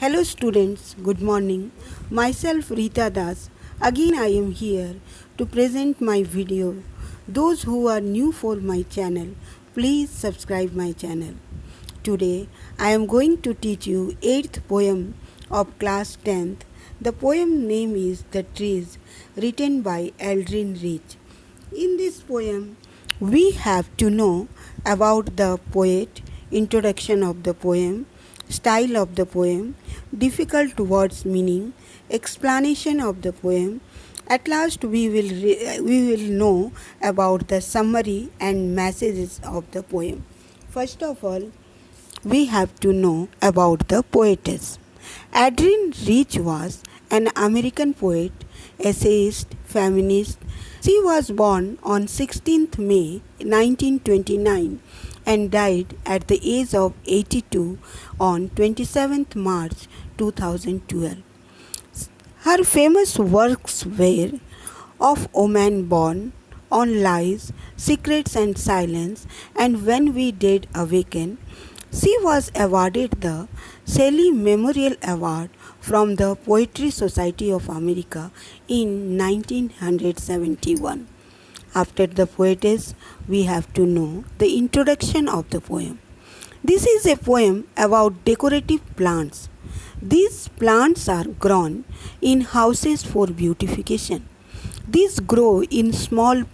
Hello students, good morning. Myself Rita Das. Again I am here to present my video. Those who are new for my channel, please subscribe my channel. Today I am going to teach you 8th poem of class 10th. The poem name is The Trees, written by Eldrin Rich. In this poem, we have to know about the poet, introduction of the poem, style of the poem, difficult words meaning, explanation of the poem. At last we will know about the summary and messages of the poem. First of all, we have to know about the poetess. Adrienne Rich was an American poet, essayist, feminist. She was born on 16th May 1929 and died at the age of 82 on 27th March 2012. Her famous works were Of Woman Born, On Lies, Secrets and Silence, and When We Did Awaken. She was awarded the Shelley Memorial Award from the Poetry Society of America in 1971. After the poetess, we have to know the introduction of the poem. This is a poem about decorative plants. These plants are grown in houses for beautification. These grow in small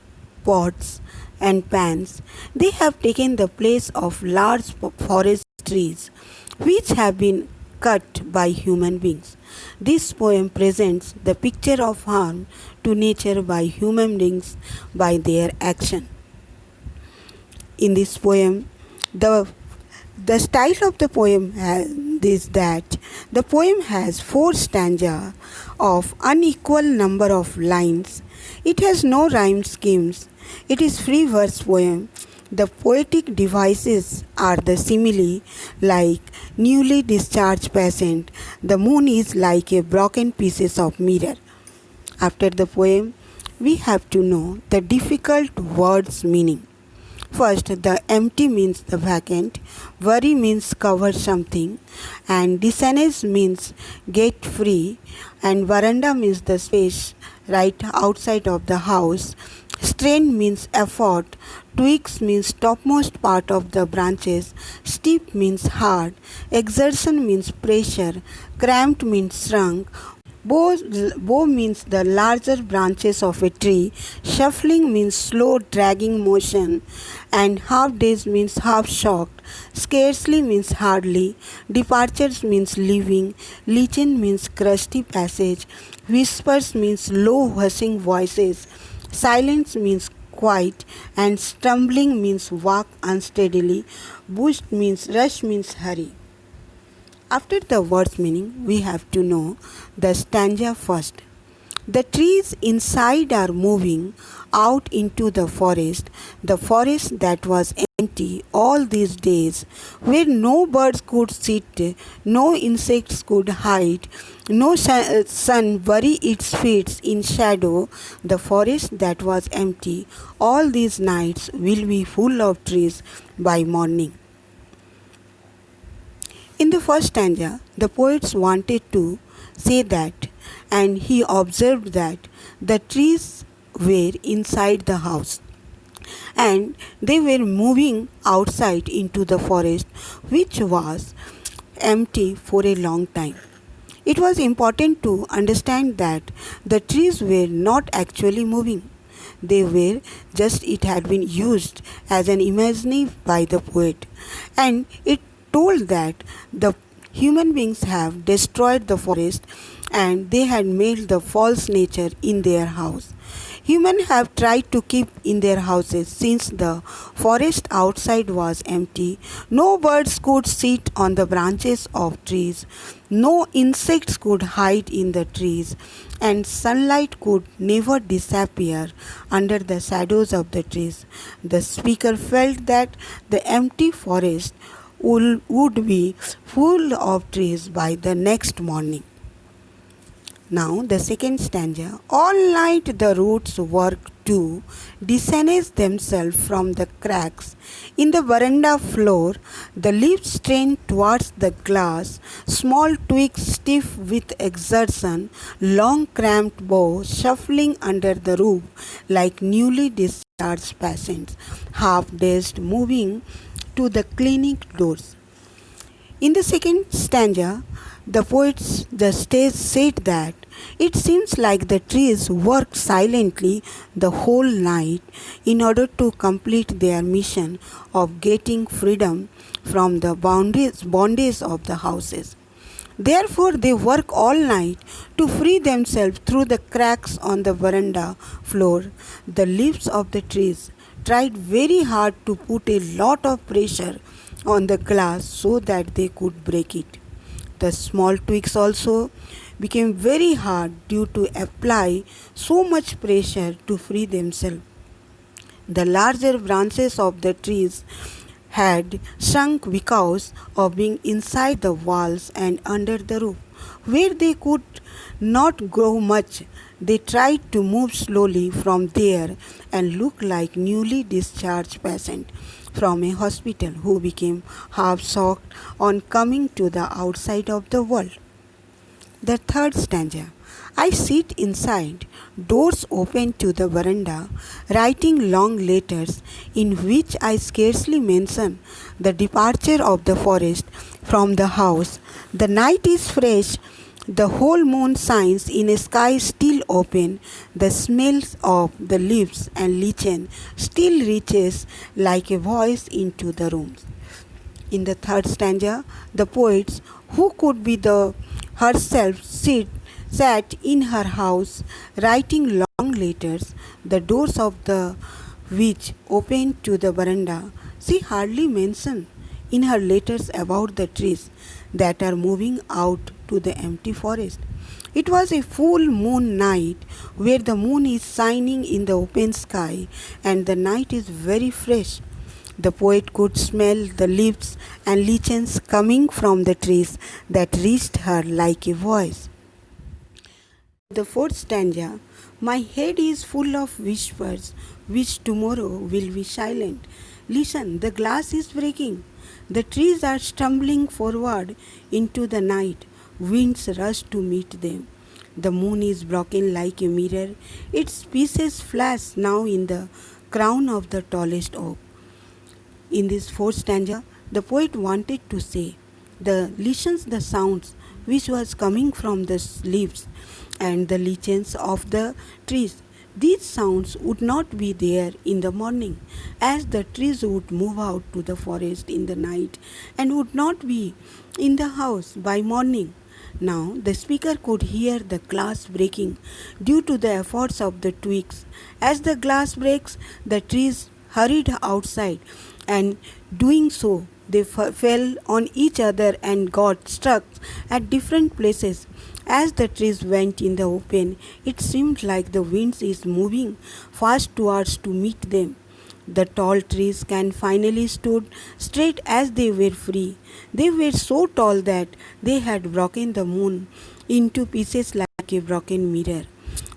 pots and pans. They have taken the place of large forest trees, which have been cut by human beings. This poem presents the picture of harm to nature by human beings by their action. In this poem, the style of the poem is that the poem has 4 stanzas of unequal number of lines. It has no rhyme schemes. It is free verse poem. The poetic devices are the simile, like newly discharged patient. The moon is like a broken pieces of mirror. After the poem, we have to know the difficult words meaning. First, the empty means the vacant, worry means cover something, and dishonest means get free, and veranda means the space right outside of the house. Strain means effort, twigs means topmost part of the branches, steep means hard, exertion means pressure, cramped means shrunk, bow means the larger branches of a tree, shuffling means slow dragging motion, and half days means half shocked, scarcely means hardly, departures means leaving, lichen means crusty passage, whispers means low hushing voices, silence means quiet, and stumbling means walk unsteadily, bush means rush means hurry. After the word's meaning, we have to know the stanza first. The trees inside are moving out into the forest that was empty all these days, where no birds could sit, no insects could hide, no sun bury its feet in shadow. The forest that was empty all these nights will be full of trees by morning. In the first stanza, the poets wanted to say that, and he observed that the trees were inside the house and they were moving outside into the forest, which was empty for a long time. It was important to understand that the trees were not actually moving. They were just, it had been used as an imagery by the poet, and it told that the human beings have destroyed the forest and they had made the false nature in their house. Humans have tried to keep in their houses since the forest outside was empty. No birds could sit on the branches of trees. No insects could hide in the trees. And sunlight could never disappear under the shadows of the trees. The speaker felt that the empty forest would be full of trees by the next morning. Now the second stanza. All night the roots work to disengage themselves from the cracks in the veranda floor. The leaves strain towards the glass, small twigs stiff with exertion, long cramped boughs shuffling under the roof like newly discharged patients, half dazed moving to the clinic doors. In the second stanza, the poets the stage said that it seems like the trees work silently the whole night in order to complete their mission of getting freedom from the bondage of the houses. Therefore, they work all night to free themselves through the cracks on the veranda floor. The leaves of the trees tried very hard to put a lot of pressure on the glass so that they could break it. The small twigs also became very hard due to apply so much pressure to free themselves. The larger branches of the trees had shrunk because of being inside the walls and under the roof, where they could not grow much. They tried to move slowly from there and look like newly discharged patients from a hospital who became half shocked on coming to the outside of the world. The third stanza. I sit inside, doors open to the veranda, writing long letters in which I scarcely mention the departure of the forest from the house. The night is fresh, the whole moon shines in a sky still open. The smells of the leaves and lichen still reaches like a voice into the rooms. In the third stanza, the poets, who could be the herself, sat in her house writing long letters, the doors of the which opened to the veranda. She hardly mentioned in her letters about the trees that are moving out to the empty forest. It was a full moon night where the moon is shining in the open sky and the night is very fresh. The poet could smell the leaves and lichens coming from the trees that reached her like a voice. The fourth stanza. My head is full of whispers which tomorrow will be silent. Listen, the glass is breaking. The trees are stumbling forward into the night. Winds rush to meet them. The moon is broken like a mirror. Its pieces flash now in the crown of the tallest oak. In this fourth stanza, the poet wanted to say, listens the sounds which was coming from the leaves and the lichens of the trees. These sounds would not be there in the morning, as the trees would move out to the forest in the night and would not be in the house by morning. Now the speaker could hear the glass breaking due to the efforts of the twigs. As the glass breaks, the trees hurried outside, and doing so, they fell on each other and got stuck at different places. As the trees went in the open, it seemed like the wind is moving fast towards to meet them. The tall trees can finally stood straight as they were free. They were so tall that they had broken the moon into pieces like a broken mirror.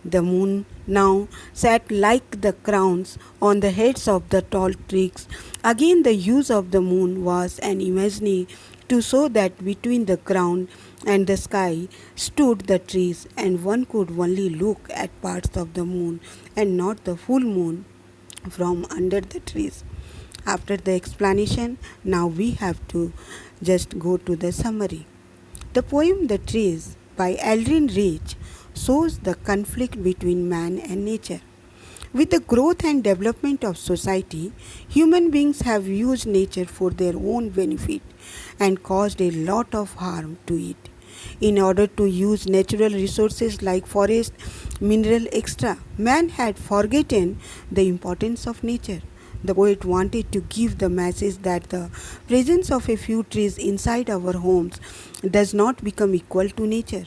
The moon now sat like the crowns on the heads of the tall trees. Again, the use of the moon was an imagery to show that between the ground and the sky stood the trees, and one could only look at parts of the moon and not the full moon from under the trees. After the explanation, now we have to just go to the summary. The poem The Trees by Aldrin Rich shows the conflict between man and nature. With the growth and development of society, human beings have used nature for their own benefit and caused a lot of harm to it. In order to use natural resources like forest, mineral, etc., man had forgotten the importance of nature. The poet wanted to give the message that the presence of a few trees inside our homes does not become equal to nature.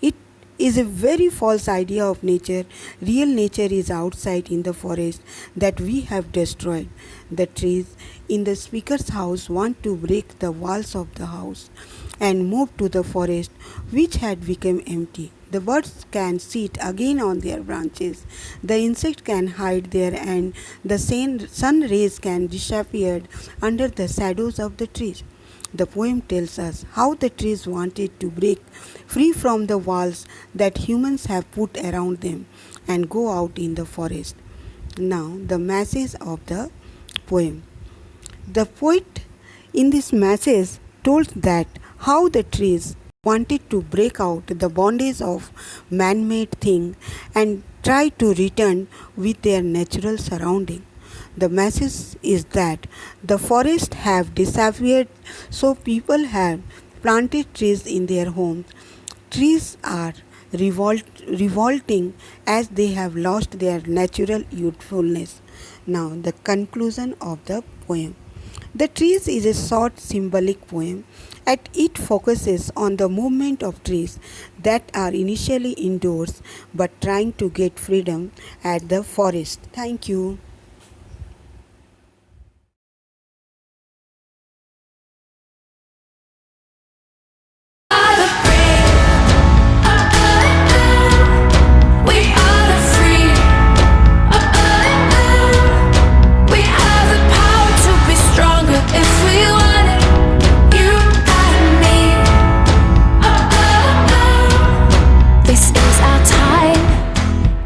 It is a very false idea of nature. Real nature is outside in the forest that we have destroyed. The trees in the speaker's house want to break the walls of the house and move to the forest which had become empty. The birds can sit again on their branches. The insect can hide there, and the sun rays can disappear under the shadows of the trees. The poem tells us how the trees wanted to break free from the walls that humans have put around them and go out in the forest. Now, the message of the poem. The poet in this message told that how the trees wanted to break out the bondage of man-made thing and try to return with their natural surrounding. The message is that the forests have disappeared, so people have planted trees in their homes. Trees are revolting as they have lost their natural youthfulness. Now, the conclusion of the poem. The Trees is a short symbolic poem, and it focuses on the movement of trees that are initially indoors but trying to get freedom at the forest. Thank you.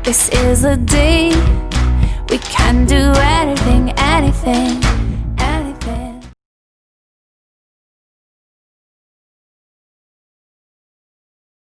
This is a day we can do anything